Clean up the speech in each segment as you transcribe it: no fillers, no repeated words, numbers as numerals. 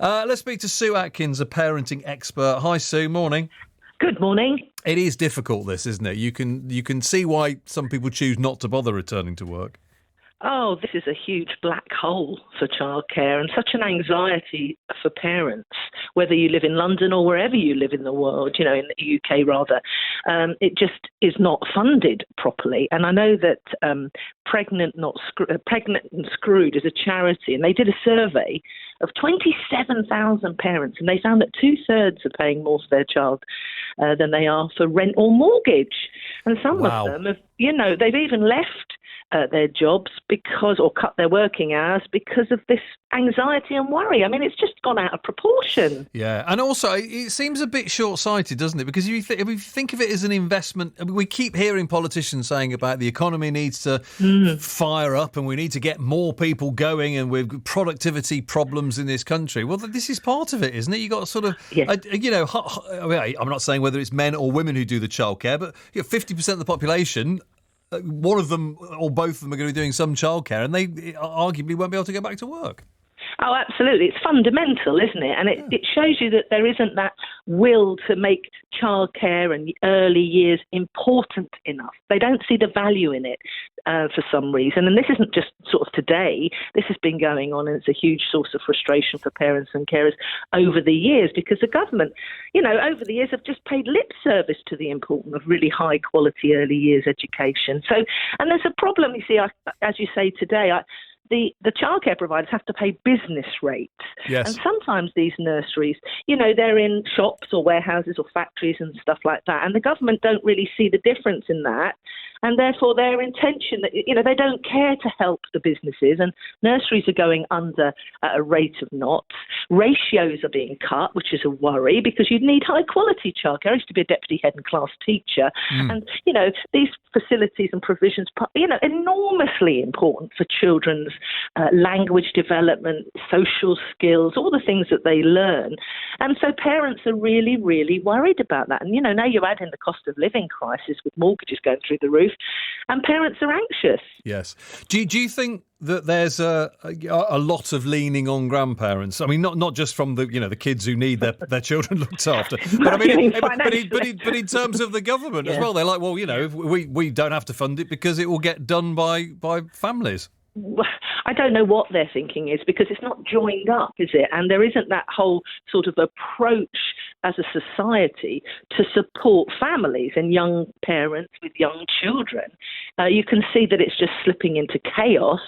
Let's speak to Sue Atkins, a parenting expert. Hi, Sue. Morning. Good morning. It is difficult, this, isn't it? You can see why some people choose not to bother returning to work. Oh, this is a huge black hole for childcare and such an anxiety for parents, whether you live in London or wherever you live in the world, in the UK rather. It just is not funded properly. And I know that Pregnant and Screwed is a charity, and they did a survey of 27,000 parents, and they found that 2/3 are paying more for their child than they are for rent or mortgage. And some of them have, they've even left their jobs or cut their working hours because of this anxiety and worry. I mean, it's just gone out of proportion. Yeah, and also it seems a bit short-sighted, doesn't it? Because if you think of it as an investment, I mean, we keep hearing politicians saying about the economy needs to fire up and we need to get more people going and with productivity problems in this country. Well, this is part of it, isn't it? You got sort of, I'm not saying whether it's men or women who do the childcare, but 50% of the population, one of them or both of them are going to be doing some childcare, and they arguably won't be able to go back to work. Oh, absolutely. It's fundamental, isn't it? And it shows you that there isn't that will to make childcare and early years important enough. They don't see the value in it for some reason. And this isn't just sort of today. This has been going on, and it's a huge source of frustration for parents and carers over the years, because the government, over the years have just paid lip service to the importance of really high quality early years education. So, and there's a problem, you see, as you say today, the childcare providers have to pay business rates. Yes. And sometimes these nurseries, they're in shops or warehouses or factories and stuff like that. And the government don't really see the difference in that. And therefore their intention that, they don't care to help the businesses, and nurseries are going under at a rate of knots. Ratios are being cut, which is a worry, because you need high quality childcare. I used to be a deputy head and class teacher. And, these facilities and provisions, enormously important for children's language development, social skills, all the things that they learn. And so parents are really, really worried about that. And, now you add in the cost of living crisis with mortgages going through the roof, and parents are anxious. Yes. Do you think that there's a lot of leaning on grandparents? I mean, not just from the the kids who need their children looked after, but I mean, but in terms of the government as well, they're like, well, we don't have to fund it because it will get done by families. I don't know what their thinking is, because it's not joined up, is it? And there isn't that whole sort of approach as a society to support families and young parents with young children. You can see that it's just slipping into chaos.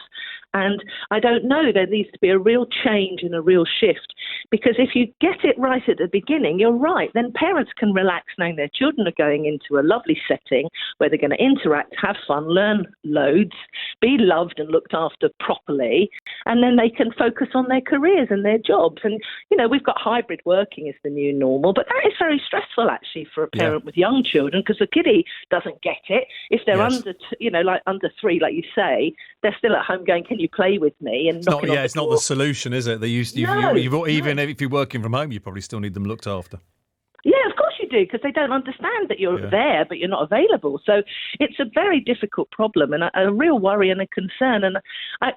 And I don't know, there needs to be a real change and a real shift, because if you get it right at the beginning, you're right, then parents can relax knowing their children are going into a lovely setting where they're going to interact, have fun, learn loads, be loved and looked after properly, and then they can focus on their careers and their jobs. And, we've got hybrid working as the new normal, but that is very stressful actually for a parent with young children, because the kiddie doesn't get it. If they're under 3, like you say, they're still at home going, can you play with me? And it's not the solution, is it? Even if you're working from home, you probably still need them looked after. Yeah, of course you do, because they don't understand that you're there, but you're not available. So it's a very difficult problem, and a real worry and a concern. And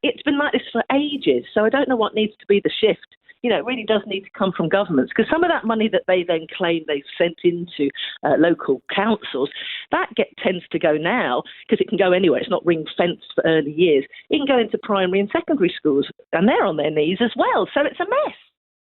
it's been like this for ages. So I don't know what needs to be the shift. It really does need to come from governments, because some of that money that they then claim they've sent into local councils, that tends to go now, because it can go anywhere. It's not ring-fenced for early years. It can go into primary and secondary schools, and they're on their knees as well. So it's a mess.